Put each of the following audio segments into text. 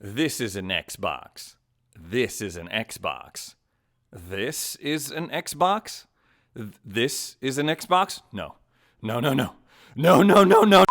This is an Xbox. This is an Xbox. This is an Xbox? This is an Xbox? No. No, no, no. No, no, no, no.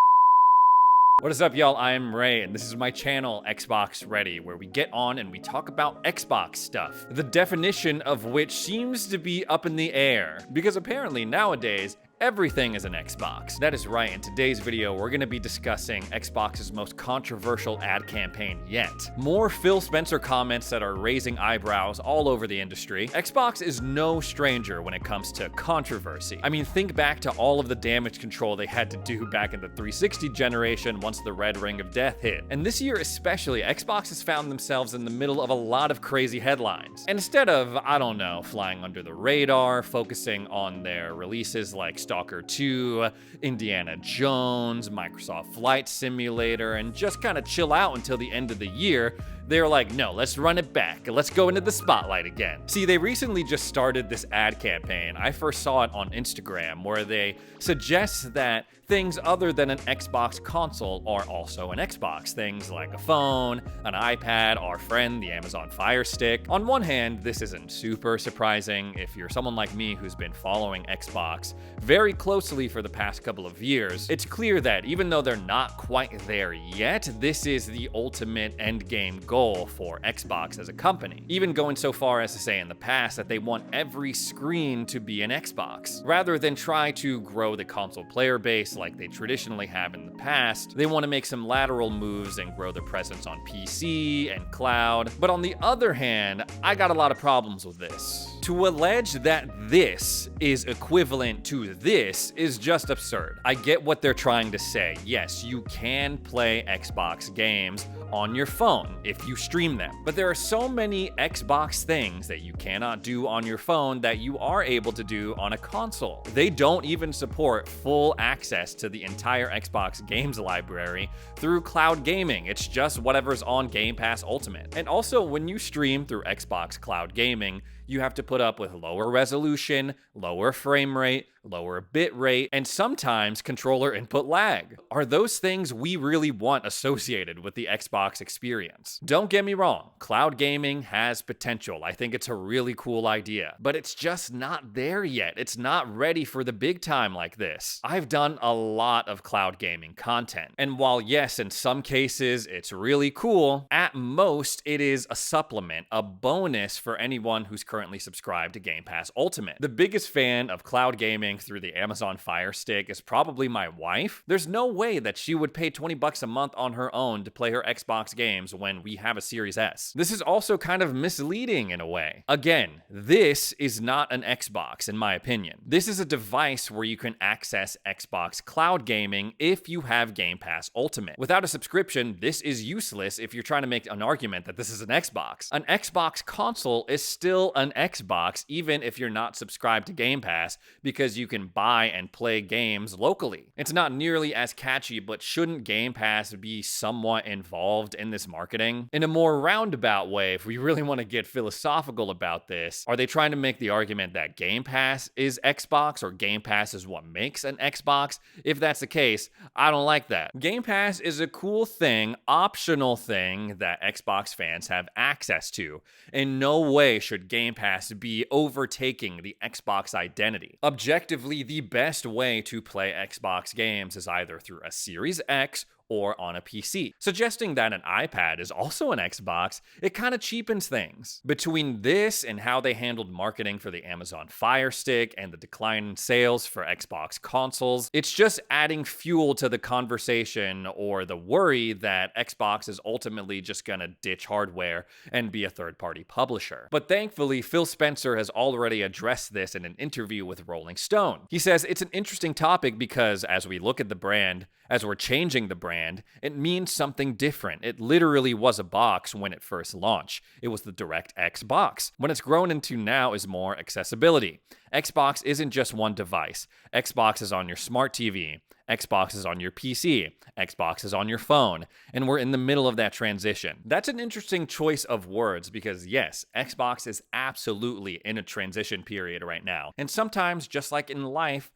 What is up, y'all? I'm Ray, and this is my channel, Xbox Ready, where we get on and we talk about Xbox stuff. The definition of which seems to be up in the air, because apparently nowadays, everything is an Xbox. That is right, in today's video, we're gonna be discussing Xbox's most controversial ad campaign yet. More Phil Spencer comments that are raising eyebrows all over the industry. Xbox is no stranger when it comes to controversy. I mean, think back to all of the damage control they had to do back in the 360 generation once the red ring of death hit. And this year especially, Xbox has found themselves in the middle of a lot of crazy headlines. And instead of, I don't know, flying under the radar, focusing on their releases like Stalker 2, Indiana Jones, Microsoft Flight Simulator, and just kind of chill out until the end of the year, they're like, no, let's run it back. Let's go into the spotlight again. See, they recently just started this ad campaign. I first saw it on Instagram, where they suggest that things other than an Xbox console are also an Xbox. Things like a phone, an iPad, our friend, the Amazon Fire Stick. On one hand, this isn't super surprising if you're someone like me who's been following Xbox very closely for the past couple of years. It's clear that even though they're not quite there yet, this is the ultimate endgame goal for Xbox as a company. Even going so far as to say in the past that they want every screen to be an Xbox. Rather than try to grow the console player base like they traditionally have in the past, they want to make some lateral moves and grow their presence on PC and cloud. But on the other hand, I got a lot of problems with this. To allege that this is equivalent to this is just absurd. I get what they're trying to say. Yes, you can play Xbox games on your phone if you stream them. But there are so many Xbox things that you cannot do on your phone that you are able to do on a console. They don't even support full access to the entire Xbox games library through cloud gaming. It's just whatever's on Game Pass Ultimate. And also, when you stream through Xbox Cloud Gaming, you have to put up with lower resolution, lower frame rate, lower bit rate, and sometimes controller input lag. Are those things we really want associated with the Xbox experience? Don't get me wrong, cloud gaming has potential. I think it's a really cool idea, but it's just not there yet. It's not ready for the big time like this. I've done a lot of cloud gaming content, and while yes, in some cases it's really cool, at most it is a supplement, a bonus for anyone who's currently subscribed to Game Pass Ultimate. The biggest fan of cloud gaming through the Amazon Fire Stick is probably my wife. There's no way that she would pay $20 a month on her own to play her Xbox games when we have a Series S. This is also kind of misleading in a way. Again, this is not an Xbox in my opinion. This is a device where you can access Xbox cloud gaming if you have Game Pass Ultimate. Without a subscription, this is useless if you're trying to make an argument that this is an Xbox. An Xbox console is still an Xbox even if you're not subscribed to Game Pass, because you can buy and play games locally. It's not nearly as catchy, but shouldn't Game Pass be somewhat involved in this marketing? In a more roundabout way, if we really want to get philosophical about this, are they trying to make the argument that Game Pass is Xbox or Game Pass is what makes an Xbox? If that's the case, I don't like that. Game Pass is a cool thing, optional thing that Xbox fans have access to. In no way should Game Pass be overtaking the Xbox identity. Objectively, the best way to play Xbox games is either through a Series X or on a PC. Suggesting that an iPad is also an Xbox, it kind of cheapens things. Between this and how they handled marketing for the Amazon Fire Stick and the decline in sales for Xbox consoles, it's just adding fuel to the conversation or the worry that Xbox is ultimately just gonna ditch hardware and be a third-party publisher. But thankfully, Phil Spencer has already addressed this in an interview with Rolling Stone. He says it's an interesting topic because as we look at the brand, as we're changing the brand, it means something different. It literally was a box when it first launched. It was the DirectX box. What it's grown into now is more accessibility. Xbox isn't just one device. Xbox is on your smart TV. Xbox is on your PC. Xbox is on your phone. And we're in the middle of that transition. That's an interesting choice of words because yes, Xbox is absolutely in a transition period right now. And sometimes, just like in life,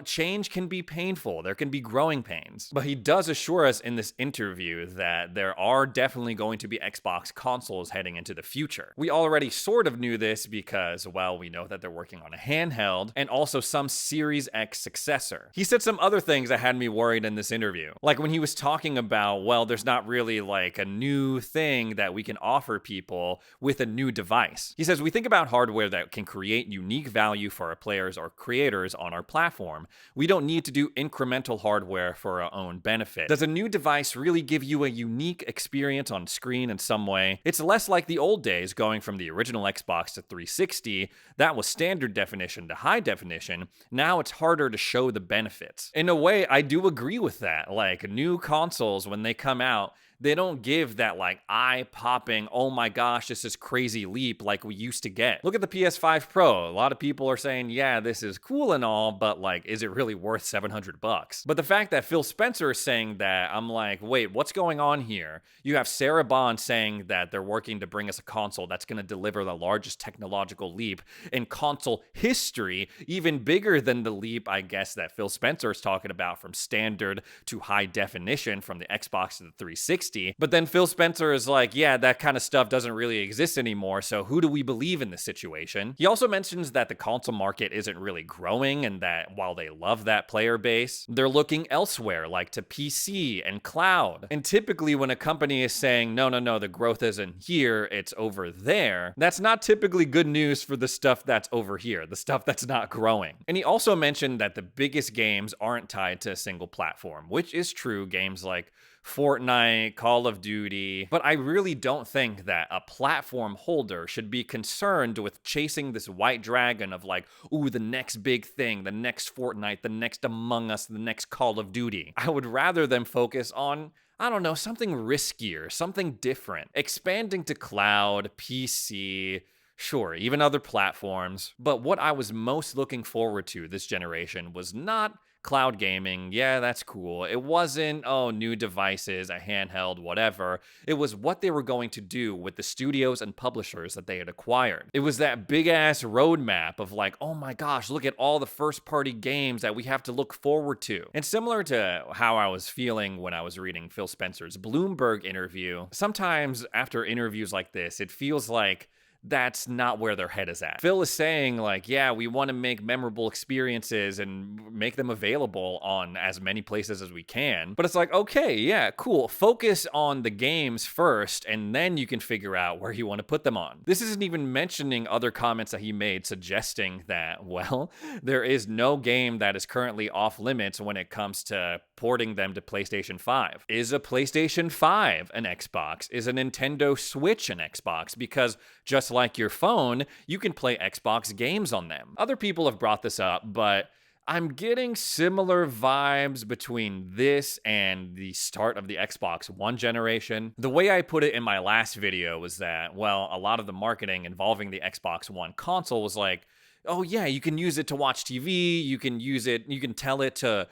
change can be painful. There can be growing pains. But he does assure us in this interview that there are definitely going to be Xbox consoles heading into the future. We already sort of knew this because, well, we know that they're working on a handheld and also some Series X successor. He said some other things that had me worried in this interview. Like when he was talking about, well, there's not really like a new thing that we can offer people with a new device. He says, we think about hardware that can create unique value for our players or creators on our platform. We don't need to do incremental hardware for our own benefit. Does a new device really give you a unique experience on screen in some way? It's less like the old days going from the original Xbox to 360. That was standard definition to high definition. Now it's harder to show the benefits. In a way, I do agree with that. Like new consoles, when they come out, they don't give that like eye-popping, oh my gosh, this is crazy leap like we used to get. Look at the PS5 Pro. A lot of people are saying, yeah, this is cool and all, but like, is it really worth $700? But the fact that Phil Spencer is saying that, I'm like, wait, what's going on here? You have Sarah Bond saying that they're working to bring us a console that's going to deliver the largest technological leap in console history, even bigger than the leap, I guess, that Phil Spencer is talking about from standard to high definition from the Xbox to the 360. But then Phil Spencer is like, yeah, that kind of stuff doesn't really exist anymore, so who do we believe in this situation? He also mentions that the console market isn't really growing and that while they love that player base, they're looking elsewhere, like to PC and cloud. And typically when a company is saying, no, the growth isn't here, it's over there, that's not typically good news for the stuff that's over here, the stuff that's not growing. And he also mentioned that the biggest games aren't tied to a single platform, which is true. Games like Fortnite, Call of Duty, but I really don't think that a platform holder should be concerned with chasing this white dragon of like, ooh, the next big thing, the next Fortnite, the next Among Us, the next Call of Duty. I would rather them focus on, I don't know, something riskier, something different, expanding to cloud, PC, sure, even other platforms. But what I was most looking forward to this generation was not cloud gaming. Yeah, that's cool. It wasn't, oh, new devices, a handheld, whatever. It was what they were going to do with the studios and publishers that they had acquired. It was that big ass roadmap of like, oh my gosh, look at all the first party games that we have to look forward to. And similar to how I was feeling when I was reading Phil Spencer's Bloomberg interview, sometimes after interviews like this, it feels like that's not where their head is at. Phil is saying like, yeah, we want to make memorable experiences and make them available on as many places as we can. But it's like, okay, yeah, cool. Focus on the games first, and then you can figure out where you want to put them on. This isn't even mentioning other comments that he made suggesting that, well, there is no game that is currently off limits when it comes to porting them to PlayStation 5. Is a PlayStation 5 an Xbox? Is a Nintendo Switch an Xbox? Because just like your phone, you can play Xbox games on them. Other people have brought this up, but I'm getting similar vibes between this and the start of the Xbox One generation. The way I put it in my last video was that, well, a lot of the marketing involving the Xbox One console was like, oh yeah, you can use it to watch TV, you can use it, you can tell it to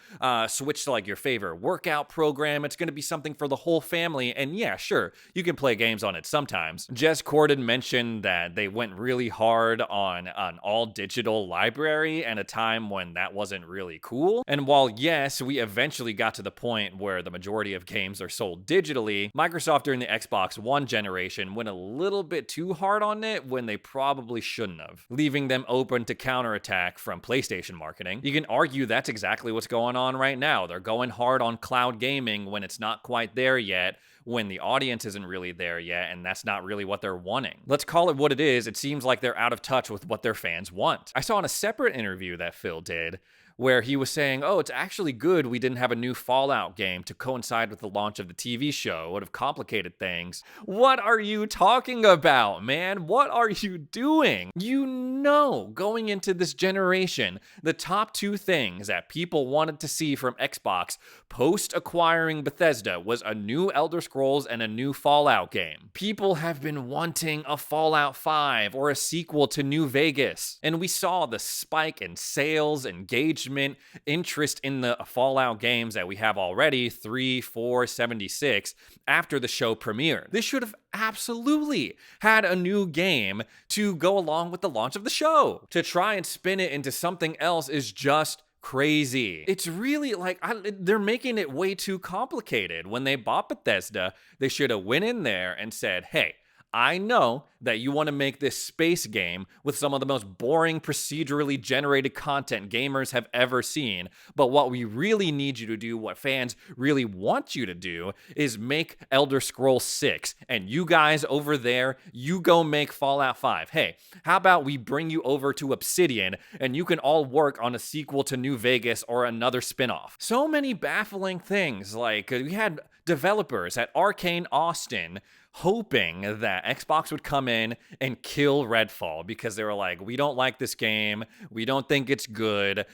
switch to like your favorite workout program, it's gonna be something for the whole family, and yeah, sure, you can play games on it sometimes. Jez Corden mentioned that they went really hard on an all-digital library at a time when that wasn't really cool, and while yes, we eventually got to the point where the majority of games are sold digitally, Microsoft during the Xbox One generation went a little bit too hard on it when they probably shouldn't have, leaving them open to counterattack from PlayStation marketing. You can argue that's exactly what's going on right now. They're going hard on cloud gaming when it's not quite there yet, when the audience isn't really there yet, and that's not really what they're wanting. Let's call it what it is. It seems like they're out of touch with what their fans want. I saw in a separate interview that Phil did where he was saying, oh, it's actually good we didn't have a new Fallout game to coincide with the launch of the TV show. It would have complicated things. What are you talking about, man? What are you doing? You know, going into this generation, the top two things that people wanted to see from Xbox post-acquiring Bethesda was a new Elder Scrolls and a new Fallout game. People have been wanting a Fallout 5 or a sequel to New Vegas, and we saw the spike in sales, engagement, interest in the Fallout games that we have already, 3, 4, 76, after the show premiered. This should have absolutely had a new game to go along with the launch of the show. To try and spin it into something else is just crazy. It's really like, they're making it way too complicated. When they bought Bethesda, they should have went in there and said, hey, I know that you want to make this space game with some of the most boring procedurally generated content gamers have ever seen, but what we really need you to do, what fans really want you to do, is make Elder Scrolls 6, and you guys over there, you go make Fallout 5. Hey, how about we bring you over to Obsidian, and you can all work on a sequel to New Vegas or another spinoff. So many baffling things, like we had developers at Arcane Austin hoping that Xbox would come in and kill Redfall because they were like, we don't like this game, we don't think it's good,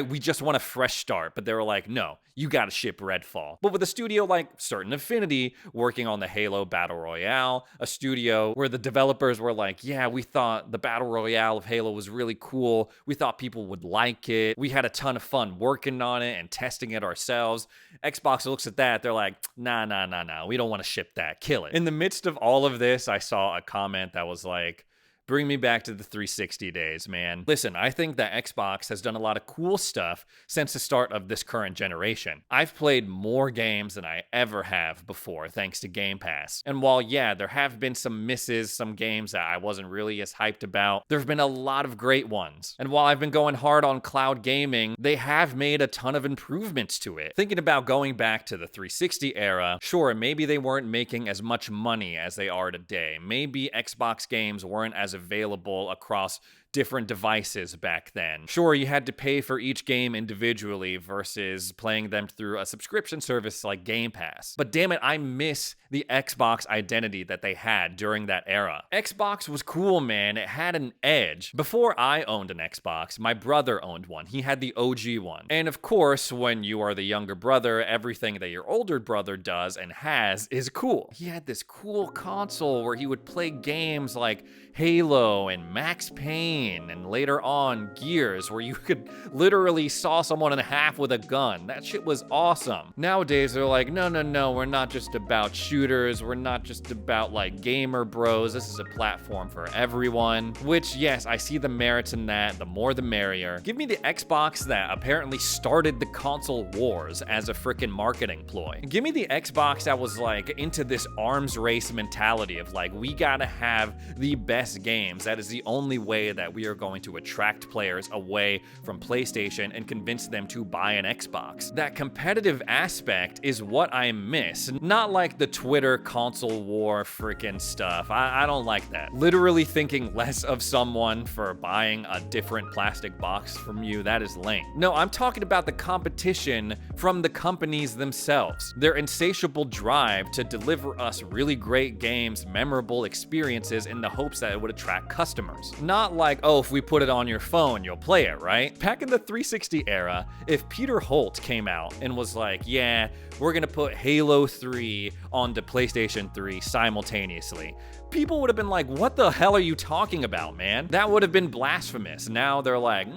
we just want a fresh start. But they were like, no, you gotta ship Redfall. But with a studio like Certain Affinity working on the Halo Battle Royale, a studio where the developers were like, yeah, we thought the Battle Royale of Halo was really cool, we thought people would like it, we had a ton of fun working on it and testing it ourselves. Xbox looks at that, they're like, nah, we don't want to ship that, kill it. In the midst of all of this, I saw a comment that was like, bring me back to the 360 days, man. Listen, I think that Xbox has done a lot of cool stuff since the start of this current generation. I've played more games than I ever have before, thanks to Game Pass. And while, yeah, there have been some misses, some games that I wasn't really as hyped about, there've been a lot of great ones. And while I've been going hard on cloud gaming, they have made a ton of improvements to it. Thinking about going back to the 360 era, sure, maybe they weren't making as much money as they are today. Maybe Xbox games weren't as available across different devices back then. Sure, you had to pay for each game individually versus playing them through a subscription service like Game Pass. But damn it, I miss the Xbox identity that they had during that era. Xbox was cool, man. It had an edge. Before I owned an Xbox, my brother owned one. He had the OG one. And of course, when you are the younger brother, everything that your older brother does and has is cool. He had this cool console where he would play games like Halo and Max Payne, and later on Gears, where you could literally saw someone in half with a gun. That shit was awesome. Nowadays they're like, no, we're not just about shooters, we're not just about like gamer bros, this is a platform for everyone. Which, yes, I see the merits in that, the more the merrier. Give me the Xbox that apparently started the console wars as a freaking marketing ploy. Give me the Xbox that was like into this arms race mentality of like, we gotta have the best games. That is the only way that we are going to attract players away from PlayStation and convince them to buy an Xbox. That competitive aspect is what I miss. Not like the Twitter console war freaking stuff. I don't like that. Literally thinking less of someone for buying a different plastic box from you, that is lame. No, I'm talking about the competition from the companies themselves. Their insatiable drive to deliver us really great games, memorable experiences in the hopes that it would attract customers. Not like, oh, if we put it on your phone, you'll play it, right? Back in the 360 era, if Peter Holt came out and was like, yeah, we're gonna put Halo 3 on the PlayStation 3 simultaneously, people would have been like, what the hell are you talking about, man? That would have been blasphemous. Now they're like,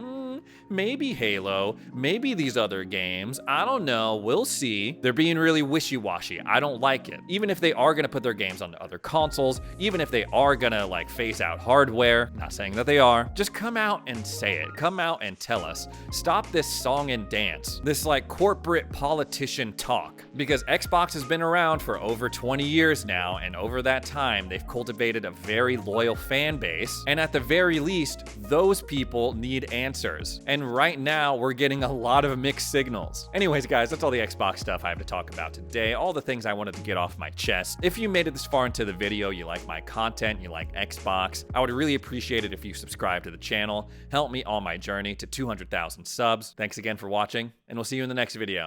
maybe Halo, maybe these other games, I don't know, we'll see. They're being really wishy-washy. I don't like it. Even if they are gonna put their games on other consoles, even if they are gonna like phase out hardware, not saying that they are, just come out and say it. Come out and tell us. Stop this song and dance, this like corporate politician talk. Because Xbox has been around for over 20 years now, and over that time, they've cultivated a very loyal fan base, and at the very least, those people need answers. And right now, we're getting a lot of mixed signals. Anyways, guys, that's all the Xbox stuff I have to talk about today, all the things I wanted to get off my chest. If you made it this far into the video, you like my content, you like Xbox, I would really appreciate it if you subscribe to the channel, help me on my journey to 200,000 subs. Thanks again for watching, and we'll see you in the next video.